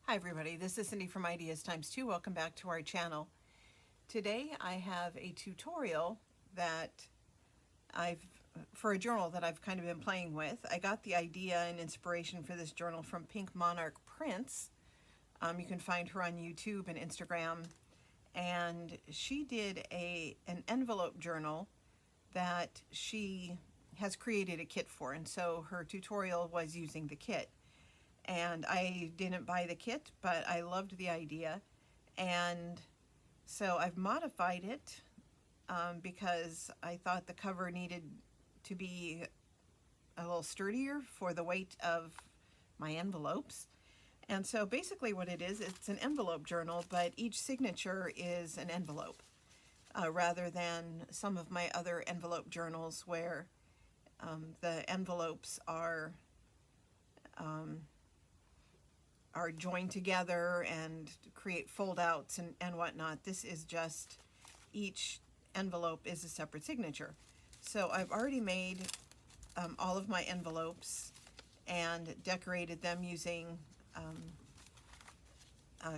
Hi everybody, this is Cindy from Ideas Times 2. Welcome back to our channel. Today I have a tutorial that for a journal that I've kind of been playing with. I got the idea and inspiration for this journal from Pink Monarch Prints. You can find her on YouTube and Instagram, and she did an envelope journal that she has created a kit for, and so her tutorial was using the kit. And I didn't buy the kit, but I loved the idea, and so I've modified it because I thought the cover needed to be a little sturdier for the weight of my envelopes. And so basically what it is, it's an envelope journal, but each signature is an envelope, rather than some of my other envelope journals where the envelopes are joined together and create fold-outs and whatnot. This is just, each envelope is a separate signature. So I've already made all of my envelopes and decorated them using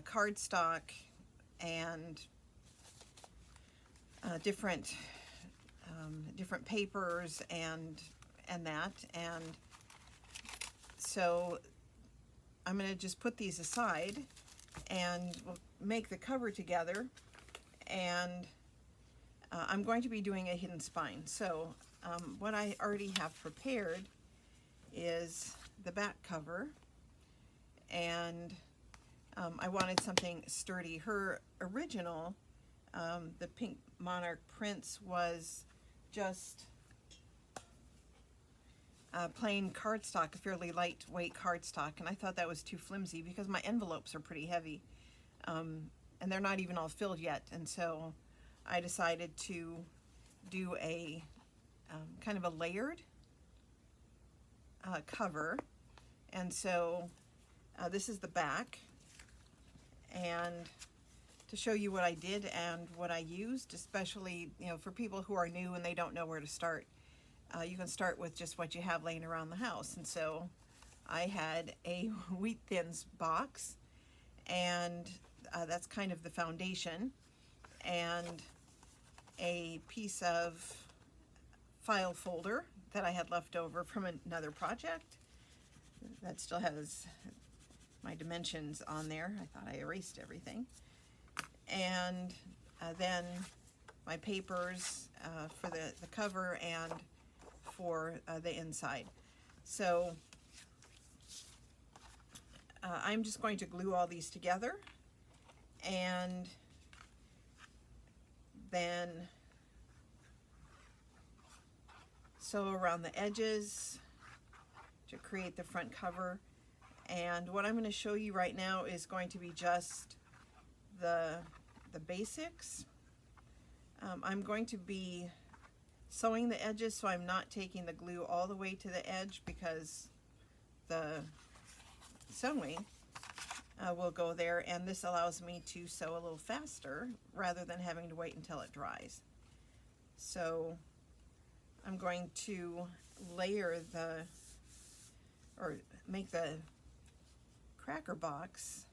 cardstock and different papers and that. And so I'm going to just put these aside and we'll make the cover together, and I'm going to be doing a hidden spine. So what I already have prepared is the back cover, and I wanted something sturdy. Her original, the Pink Monarch Prints, was just plain cardstock, fairly lightweight cardstock, and I thought that was too flimsy because my envelopes are pretty heavy, and they're not even all filled yet. And so I decided to do a kind of a layered cover. And so this is the back, and to show you what I did and what I used, especially for people who are new and they don't know where to start. You can start with just what you have laying around the house. And so I had a Wheat Thins box, and that's kind of the foundation, and a piece of file folder that I had left over from another project that still has my dimensions on there. I thought I erased everything. And then my papers for the cover and for the inside. So I'm just going to glue all these together, and then sew around the edges to create the front cover. And what I'm going to show you right now is going to be just the basics. I'm going to be sewing the edges, so I'm not taking the glue all the way to the edge because the sewing will go there, and this allows me to sew a little faster rather than having to wait until it dries. So I'm going to layer or make the cracker box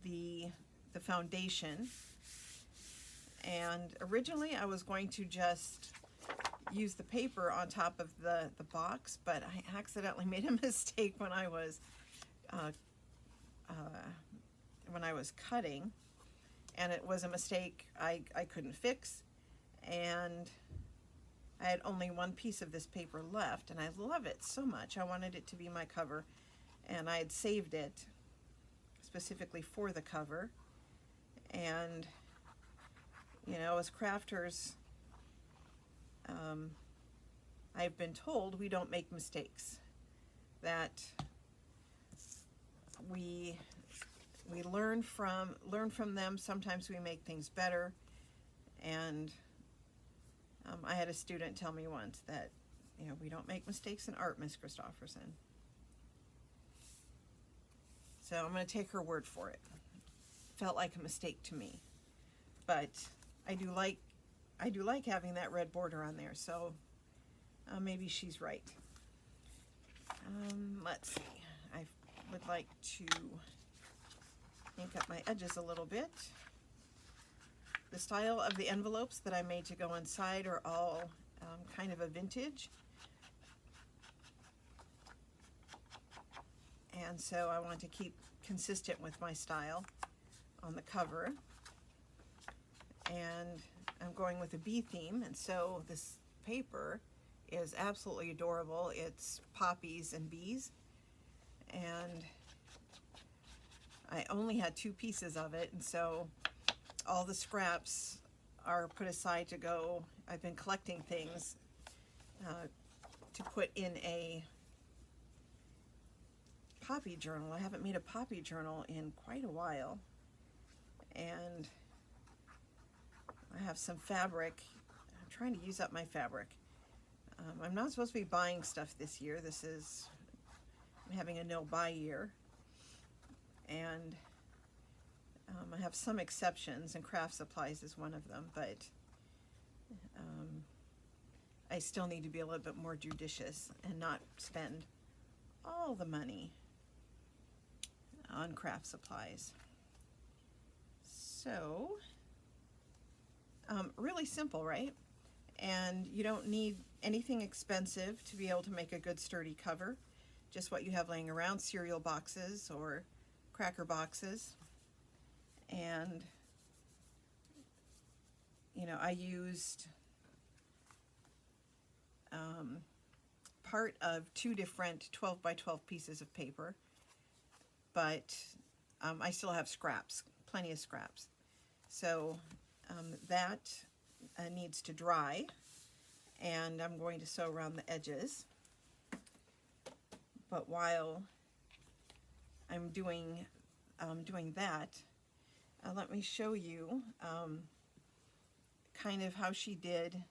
the foundation. And originally I was going to just use the paper on top of the box, but I accidentally made a mistake when I was cutting, and it was a mistake I couldn't fix, and I had only one piece of this paper left, and I love it so much. I wanted it to be my cover, and I had saved it specifically for the cover. And as crafters, I've been told we don't make mistakes, that we learn from them. Sometimes we make things better. And I had a student tell me once that we don't make mistakes in art, Miss Christofferson. So I'm going to take her word for it. Felt like a mistake to me, but I do like having that red border on there, so maybe she's right. Let's see. I would like to ink up my edges a little bit. The style of the envelopes that I made to go inside are all kind of a vintage. And so I want to keep consistent with my style on the cover. And I'm going with a bee theme, and so this paper is absolutely adorable. It's poppies and bees, and I only had 2 pieces of it, and so all the scraps are put aside to go. I've been collecting things to put in a poppy journal. I haven't made a poppy journal in quite a while, and I have some fabric. I'm trying to use up my fabric. I'm not supposed to be buying stuff this year. I'm having a no-buy year, and I have some exceptions, and craft supplies is one of them, but I still need to be a little bit more judicious and not spend all the money on craft supplies. So, really simple, right? And you don't need anything expensive to be able to make a good sturdy cover. Just what you have laying around, cereal boxes or cracker boxes. And I used part of 2 different 12 by 12 pieces of paper, but I still have scraps, plenty of scraps. So that needs to dry, and I'm going to sew around the edges. But while I'm doing that, let me show you kind of how she did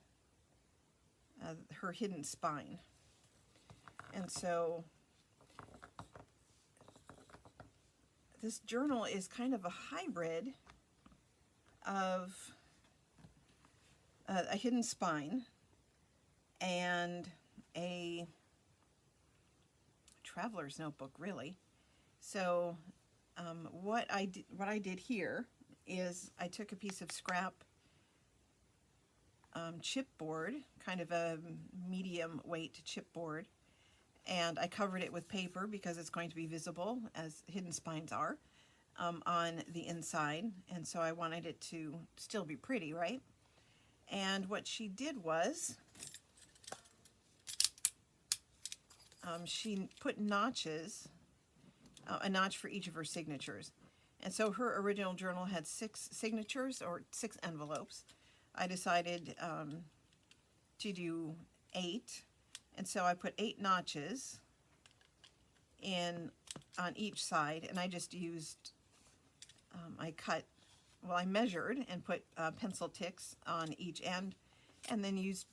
her hidden spine. And so this journal is kind of a hybrid of a hidden spine and a traveler's notebook, really. So what I did here is I took a piece of scrap chipboard, kind of a medium weight chipboard, and I covered it with paper because it's going to be visible, as hidden spines are, on the inside, and so I wanted it to still be pretty, right? And what she did was she put notches, a notch for each of her signatures. And so her original journal had 6 signatures, or 6 envelopes. I decided to do 8, and so I put 8 notches in on each side, and I just used, I measured and put pencil ticks on each end, and then used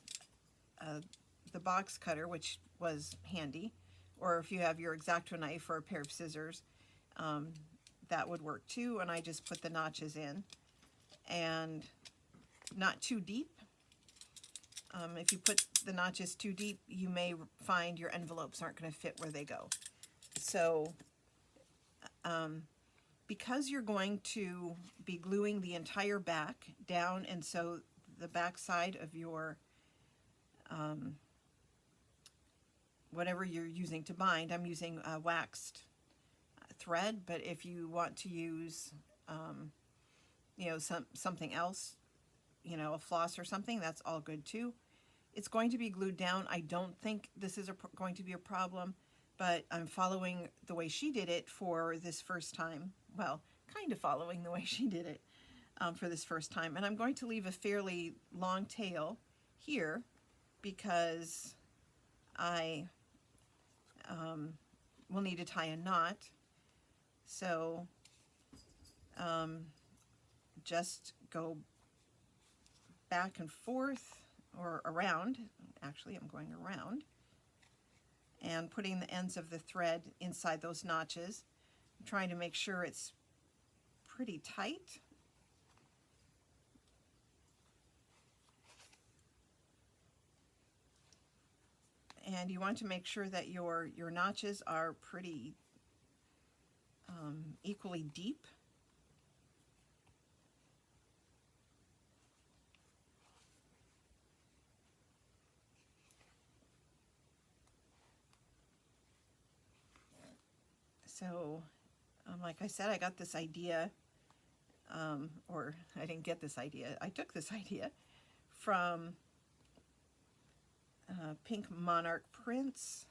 the box cutter, which was handy, or if you have your X-Acto knife or a pair of scissors, that would work too. And I just put the notches in, and not too deep. If you put the notches too deep, you may find your envelopes aren't going to fit where they go. So because you're going to be gluing the entire back down, and so the back side of your whatever you're using to bind, I'm using waxed thread, but if you want to use something else, a floss or something, that's all good too. It's going to be glued down. I don't think this is going to be a problem, but I'm following the way she did it for this first time. Well, kind of following the way she did it for this first time. And I'm going to leave a fairly long tail here because I will need to tie a knot. So just go back and forth, or around. Actually, I'm going around and putting the ends of the thread inside those notches. I'm trying to make sure it's pretty tight. And you want to make sure that your notches are pretty equally deep. So, like I said, I got this idea, or I didn't get this idea, I took this idea from Pink Monarch Prince,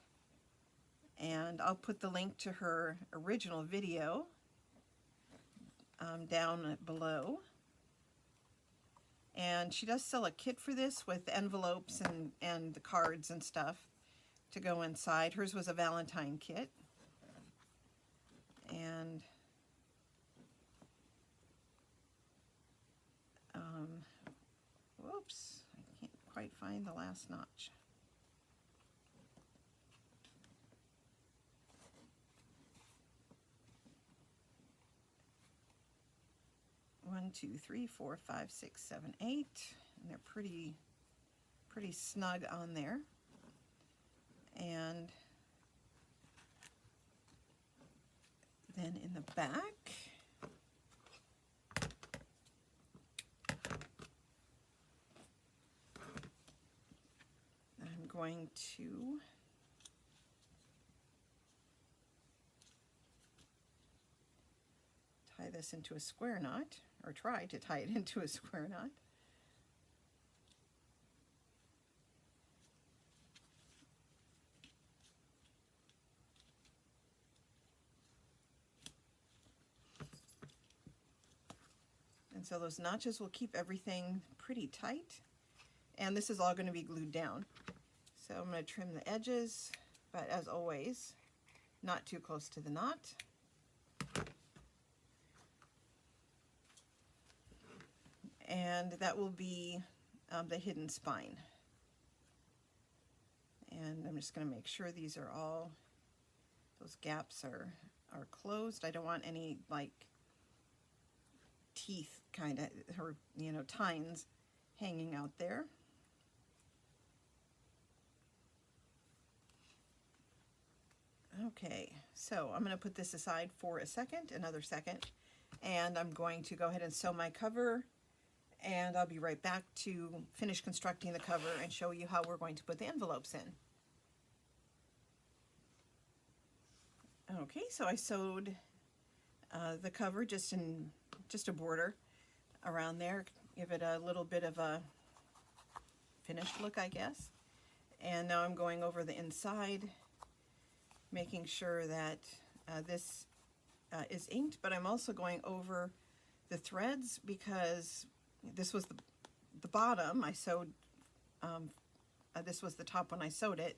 and I'll put the link to her original video down below. And she does sell a kit for this with envelopes and the cards and stuff to go inside. Hers was a Valentine kit. And whoops, I can't quite find the last notch. One, two, three, four, five, six, seven, 8, and they're pretty snug on there. And then in the back, I'm going to tie this into a square knot, or try to tie it into a square knot. And so those notches will keep everything pretty tight. And this is all going to be glued down. So I'm going to trim the edges, but as always, not too close to the knot. And that will be the hidden spine. And I'm just going to make sure these are all, those gaps are closed. I don't want any like teeth kind of, or you know, tines hanging out there. Okay, so I'm going to put this aside for a second, another second, and I'm going to go ahead and sew my cover, and I'll be right back to finish constructing the cover and show you how we're going to put the envelopes in. Okay, so I sewed the cover just a border around there, give it a little bit of a finished look, I guess. And now I'm going over the inside, making sure that this is inked, but I'm also going over the threads because this was the bottom. I sewed, this was the top when I sewed it,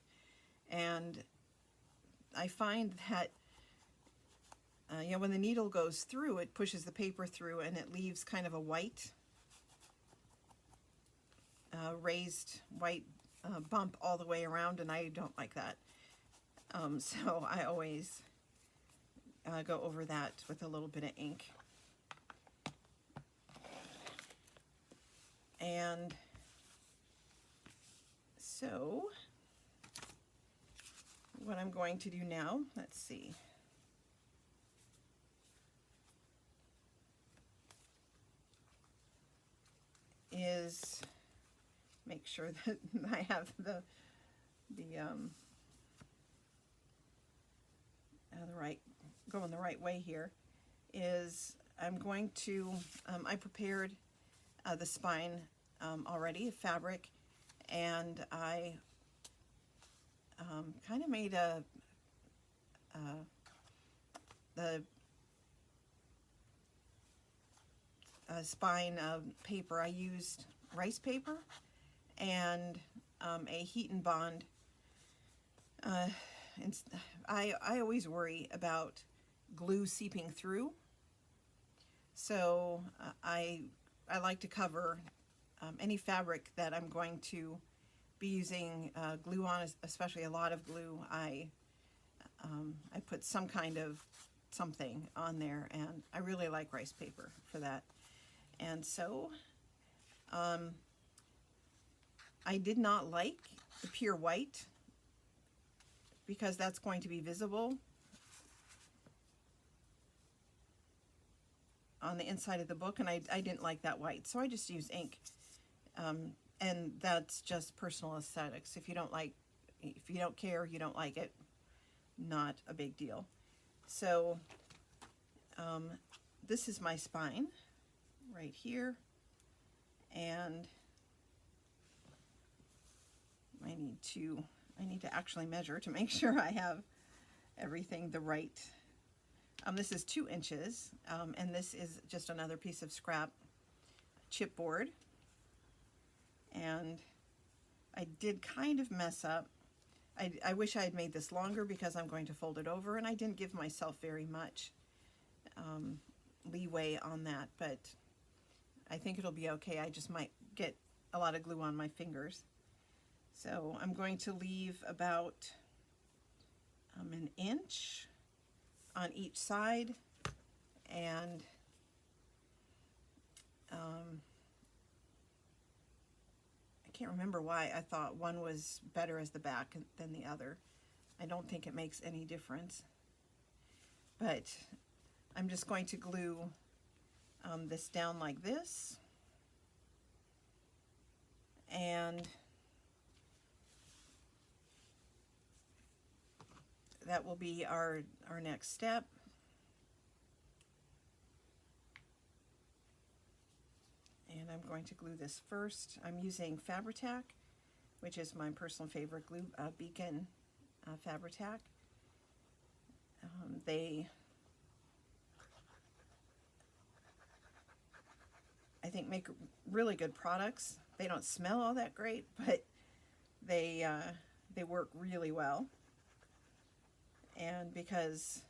and I find that you know, when the needle goes through, it pushes the paper through and it leaves kind of a white, raised white bump all the way around, and I don't like that. So I always go over that with a little bit of ink. And so what I'm going to do now, let's see. Is make sure that I have the right, going the right way here, is I'm going to, I prepared the spine already, fabric, and I kind of made the spine paper. I used rice paper and a heat and bond. And I always worry about glue seeping through, so I like to cover any fabric that I'm going to be using glue on, especially a lot of glue. I put some kind of something on there, and I really like rice paper for that. And so I did not like the pure white because that's going to be visible on the inside of the book, and I didn't like that white, so I just used ink. And that's just personal aesthetics. If you don't care, you don't like it, not a big deal. So this is my spine right here, and I need to actually measure to make sure I have everything the right. This is 2 inches, and this is just another piece of scrap chipboard. And I did kind of mess up. I wish I had made this longer because I'm going to fold it over, and I didn't give myself very much leeway on that, but I think it'll be okay. I just might get a lot of glue on my fingers. So I'm going to leave about an inch on each side, and I can't remember why I thought one was better as the back than the other. I don't think it makes any difference, but I'm just going to glue this down like this, and that will be our next step. And I'm going to glue this first. I'm using Fabri-Tac, which is my personal favorite glue, Beacon Fabri-Tac. They, I think, make really good products. They don't smell all that great, but they work really well. And because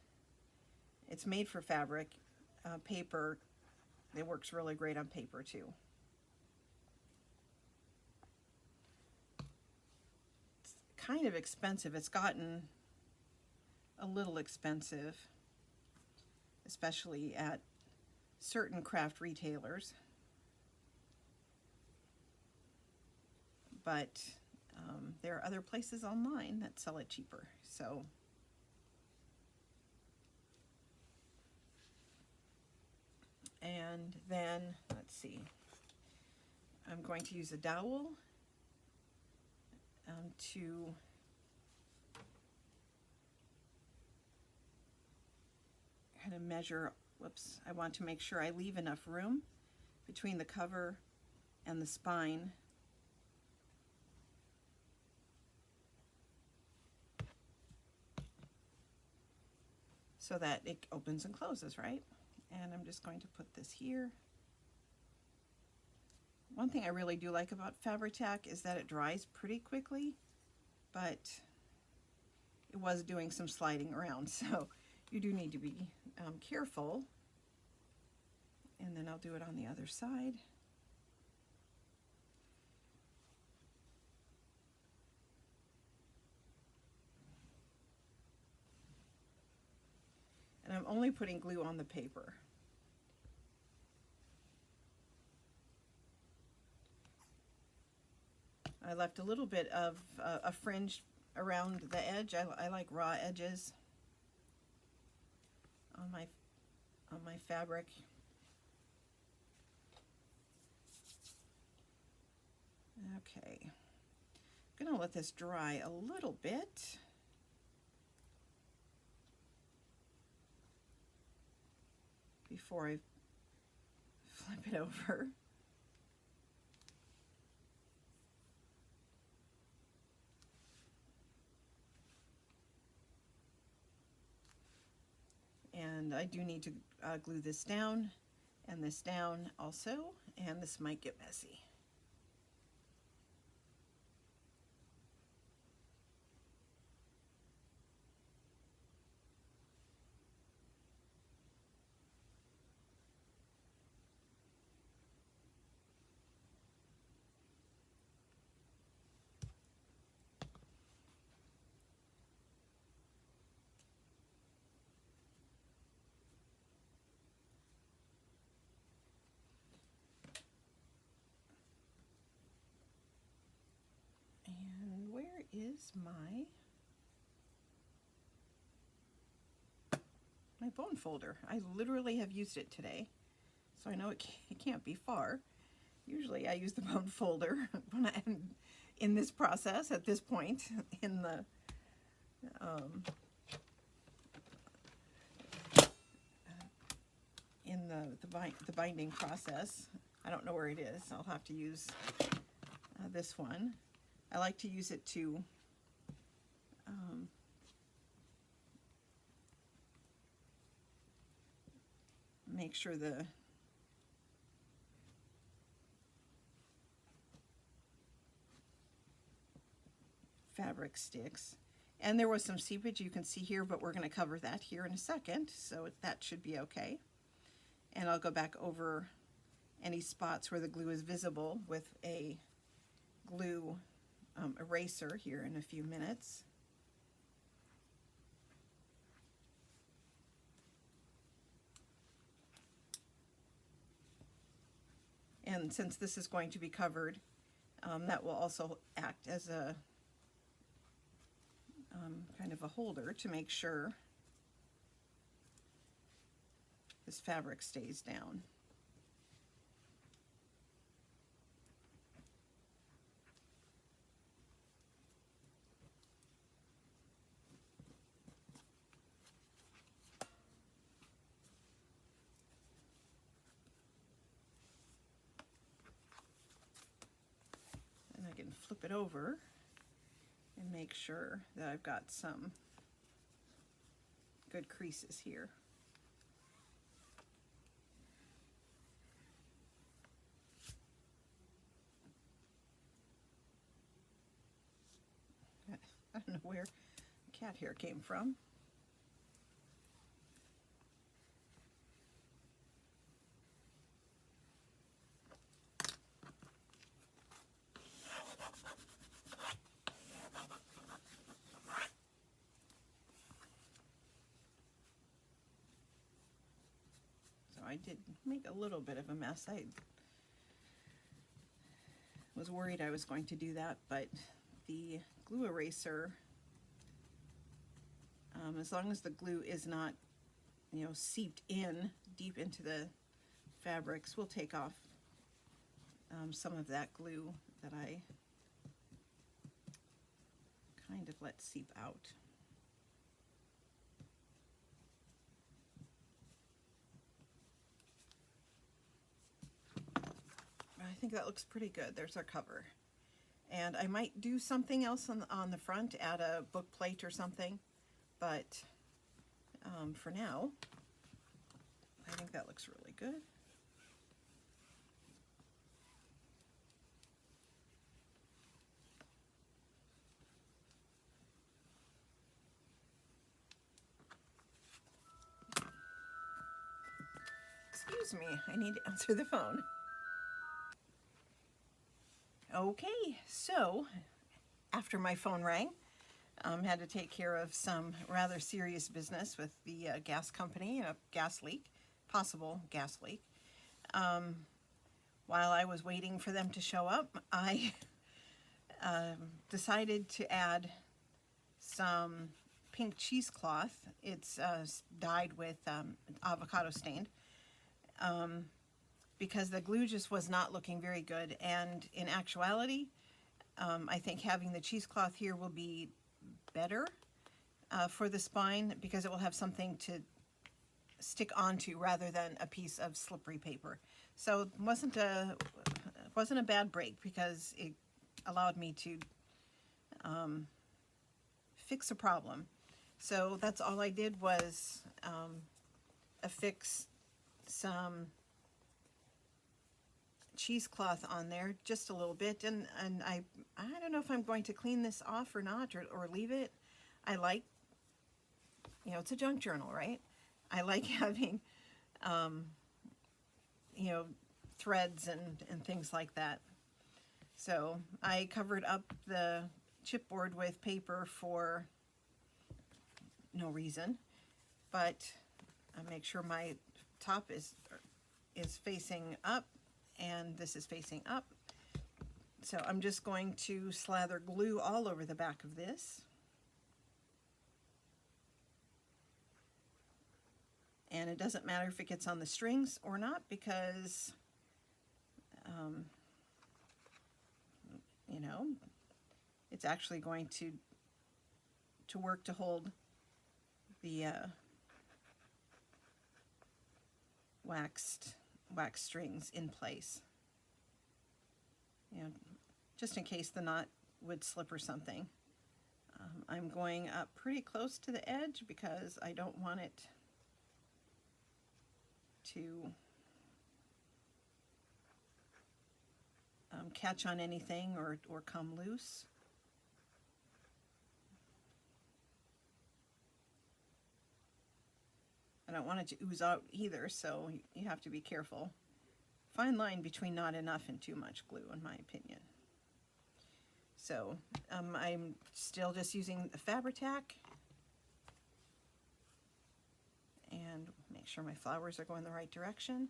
it's made for fabric, paper, it works really great on paper too. It's kind of expensive. It's gotten a little expensive, especially at certain craft retailers. But there are other places online that sell it cheaper. So and then, let's see, I'm going to use a dowel to kind of measure. Whoops, I want to make sure I leave enough room between the cover and the spine so that it opens and closes, right? And I'm just going to put this here. One thing I really do like about Fabri-Tac is that it dries pretty quickly, but it was doing some sliding around, so you do need to be careful. And then I'll do it on the other side. And I'm only putting glue on the paper. I left a little bit of a fringe around the edge. I like raw edges on my fabric. Okay, I'm gonna let this dry a little bit. Before I flip it over. And I do need to glue this down and this down also, and this might get messy. Is my bone folder. I literally have used it today, so I know it can't be far. Usually I use the bone folder when I'm in this process at this point in the in the binding process. I don't know where it is. I'll have to use this one. I like to use it to make sure the fabric sticks. And there was some seepage you can see here, but we're going to cover that here in a second, so that should be okay. And I'll go back over any spots where the glue is visible with a glue eraser here in a few minutes. And since this is going to be covered, that will also act as a kind of a holder to make sure this fabric stays down. And I can flip it over and make sure that I've got some good creases here. I don't know where cat hair came from. I did make a little bit of a mess. I was worried I was going to do that, but the glue eraser, as long as the glue is not, seeped in deep into the fabrics, will take off some of that glue that I kind of let seep out. I think that looks pretty good. There's our cover. And I might do something else on the front, add a book plate or something, but for now, I think that looks really good. Excuse me, I need to answer the phone. Okay, so after my phone rang, had to take care of some rather serious business with the gas company, a gas leak, possible gas leak. While I was waiting for them to show up, I decided to add some pink cheesecloth. It's dyed with avocado stained. Because the glue just was not looking very good, and in actuality, I think having the cheesecloth here will be better for the spine, because it will have something to stick onto rather than a piece of slippery paper. So it wasn't a bad break, because it allowed me to fix a problem. So that's all I did was affix some cheesecloth on there, just a little bit, and I don't know if I'm going to clean this off or not, or leave it. I like, it's a junk journal, right? I like having threads and things like that. So I covered up the chipboard with paper for no reason, but I make sure my top is facing up and this is facing up. So I'm just going to slather glue all over the back of this. And it doesn't matter if it gets on the strings or not, because it's actually going to work to hold the wax strings in place. You know, just in case the knot would slip or something. I'm going up pretty close to the edge because I don't want it to catch on anything or come loose. I don't want it to ooze out either, so you have to be careful. Fine line between not enough and too much glue, in my opinion. So I'm still just using the Fabri-Tac, and make sure my flowers are going the right direction,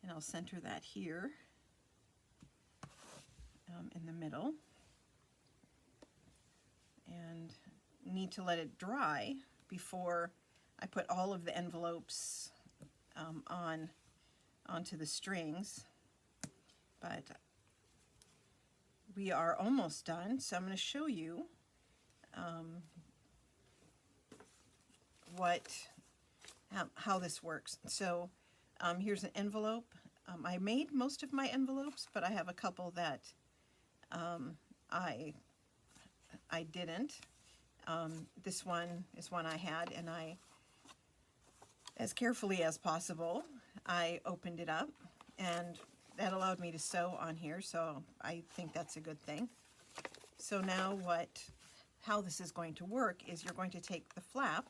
and I'll center that here in the middle, and need to let it dry before I put all of the envelopes onto the strings. But we are almost done, so I'm going to show you how this works. So here's an envelope. I made most of my envelopes, but I have a couple that I didn't. This one is one I had, and as carefully as possible, I opened it up, and that allowed me to sew on here, so I think that's a good thing. So now how this is going to work is you're going to take the flap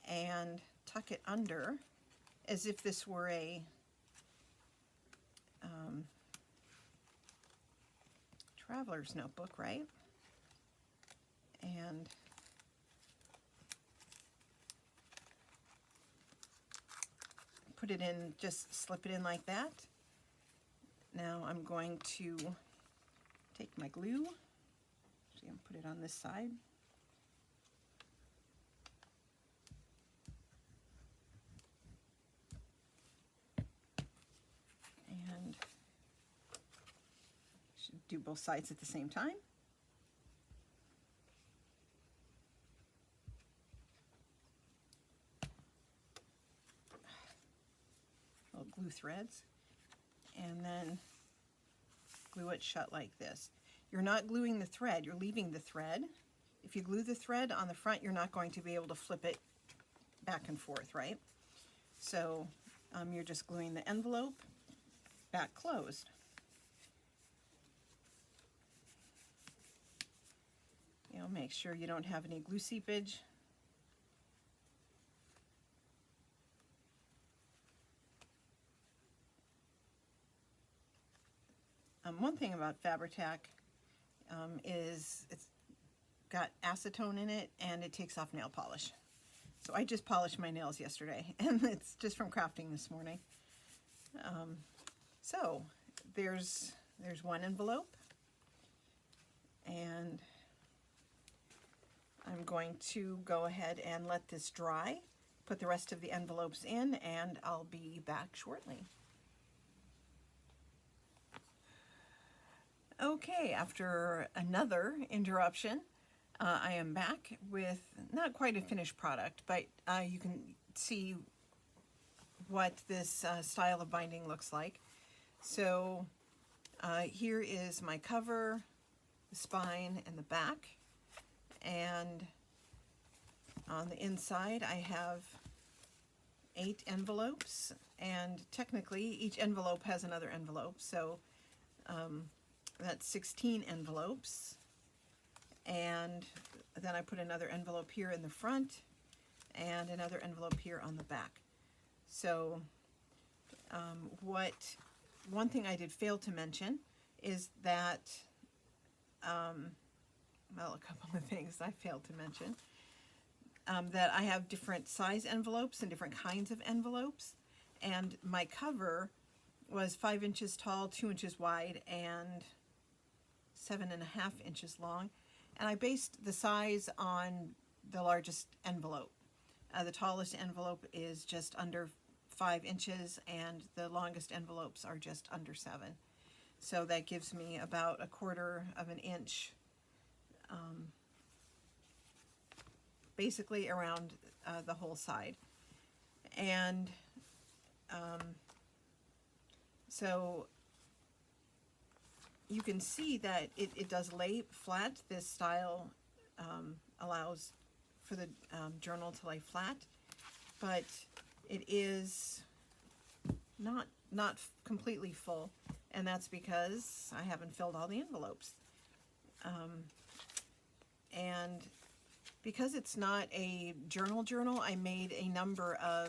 and tuck it under as if this were a traveler's notebook, right? And put it in, just slip it in like that. Now I'm going to take my glue, actually I'm going to put it on this side. And should do both sides at the same time. Little glue threads. And then glue it shut like this. You're not gluing the thread, you're leaving the thread. If you glue the thread on the front, you're not going to be able to flip it back and forth, right? So you're just gluing the envelope back closed. You know, make sure you don't have any glue seepage. One thing about Fabri-Tac is it's got acetone in it, and it takes off nail polish. So I just polished my nails yesterday, and it's just from crafting this morning. So there's one envelope, and I'm going to go ahead and let this dry, put the rest of the envelopes in, and I'll be back shortly. Okay, after another interruption, I am back with not quite a finished product, but you can see what this style of binding looks like. So here is my cover, the spine, and the back. And on the inside I have 8 envelopes, and technically each envelope has another envelope, so that's 16 envelopes. And then I put another envelope here in the front and another envelope here on the back. So one thing I did fail to mention is that, well, a couple of things I failed to mention, that I have different size envelopes and different kinds of envelopes, and my cover was 5 inches tall, 2 inches wide, and 7.5 inches long, and I based the size on the largest envelope. The tallest envelope is just under 5 inches, and the longest envelopes are just under 7. So that gives me about 1/4 of an inch, basically around the whole side. And So you can see that it does lay flat. This style allows for the journal to lay flat, but it is not completely full, and that's because I haven't filled all the envelopes. And because it's not a journal, I made a number of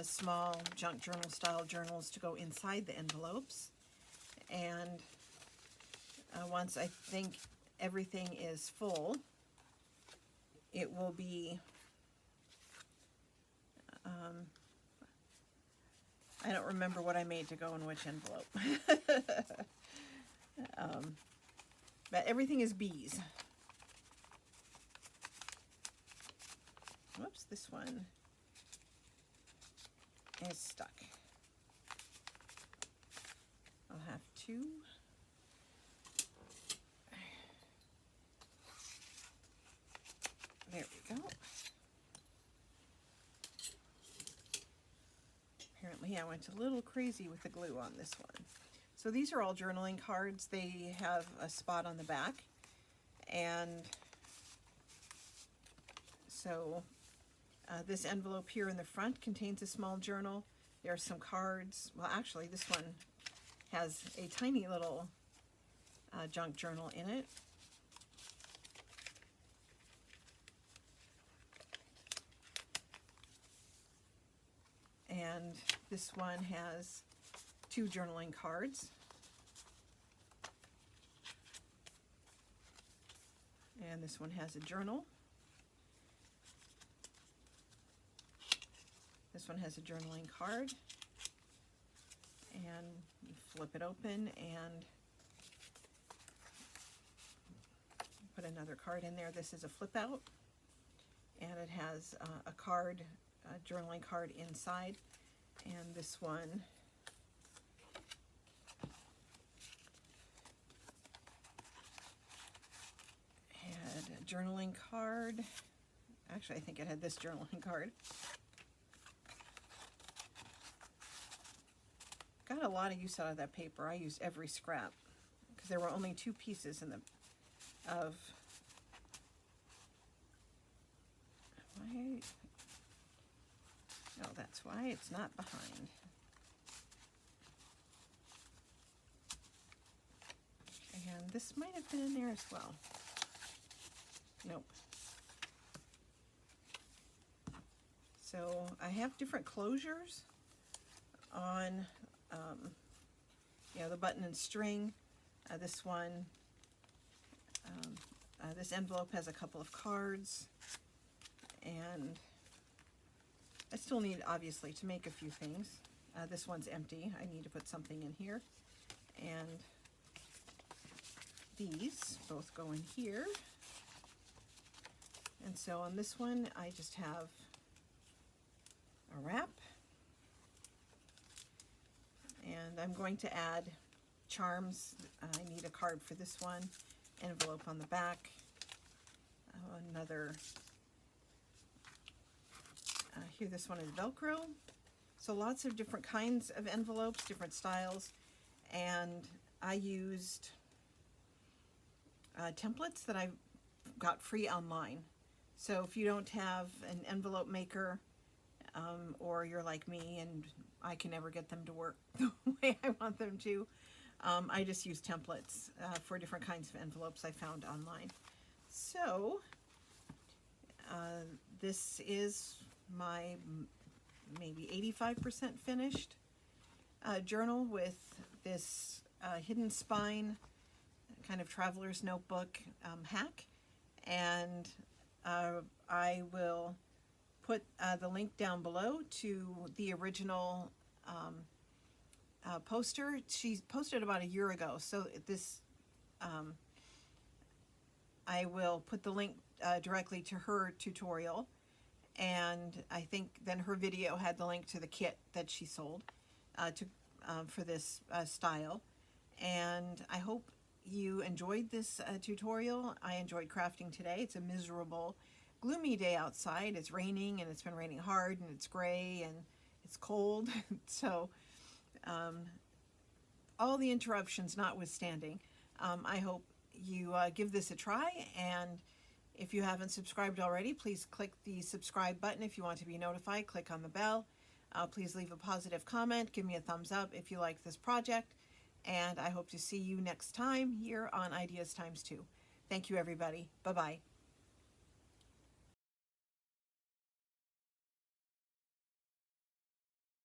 small junk journal style journals to go inside the envelopes. And once I think everything is full, it will be, I don't remember what I made to go in which envelope. But everything is bees. Whoops, this one is stuck. I'll have to. There we go. Apparently I went a little crazy with the glue on this one. So these are all journaling cards. They have a spot on the back. And so this envelope here in the front contains a small journal. There are some cards. Well, actually, this one has a tiny little junk journal in it. And this one has 2 journaling cards. And this one has a journal. This one has a journaling card. And you flip it open and put another card in there. This is a flip out. And it has a card, a journaling card inside. And this one had a journaling card. Actually, I think it had this journaling card. Got a lot of use out of that paper. I used every scrap because there were only 2 pieces in the of why. Oh, that's why it's not behind. And this might have been in there as well. Nope. So I have different closures on, the button and string. This one, this envelope has a couple of cards, and I still need, obviously, to make a few things. This one's empty. I need to put something in here. And these both go in here. And so on this one, I just have a wrap. And I'm going to add charms. I need a card for this one. Envelope on the back. Another... here, this one is Velcro. So lots of different kinds of envelopes, different styles. And I used templates that I got free online. So if you don't have an envelope maker, or you're like me and I can never get them to work the way I want them to, I just use templates for different kinds of envelopes I found online. So this is my maybe 85% finished journal with this hidden spine kind of traveler's notebook hack, and I will put the link down below to the original poster. She posted about a year ago, so this I will put the link directly to her tutorial, and I think then her video had the link to the kit that she sold for this style. And I hope you enjoyed this tutorial. I enjoyed crafting today. It's a miserable, gloomy day outside. It's raining, and it's been raining hard, and it's gray, and It's cold, so all the interruptions notwithstanding, I hope you give this a try. And if you haven't subscribed already, please click the subscribe button if you want to be notified. Click on the bell. Please leave a positive comment. Give me a thumbs up if you like this project. And I hope to see you next time here on Ideas Times 2. Thank you, everybody. Bye-bye.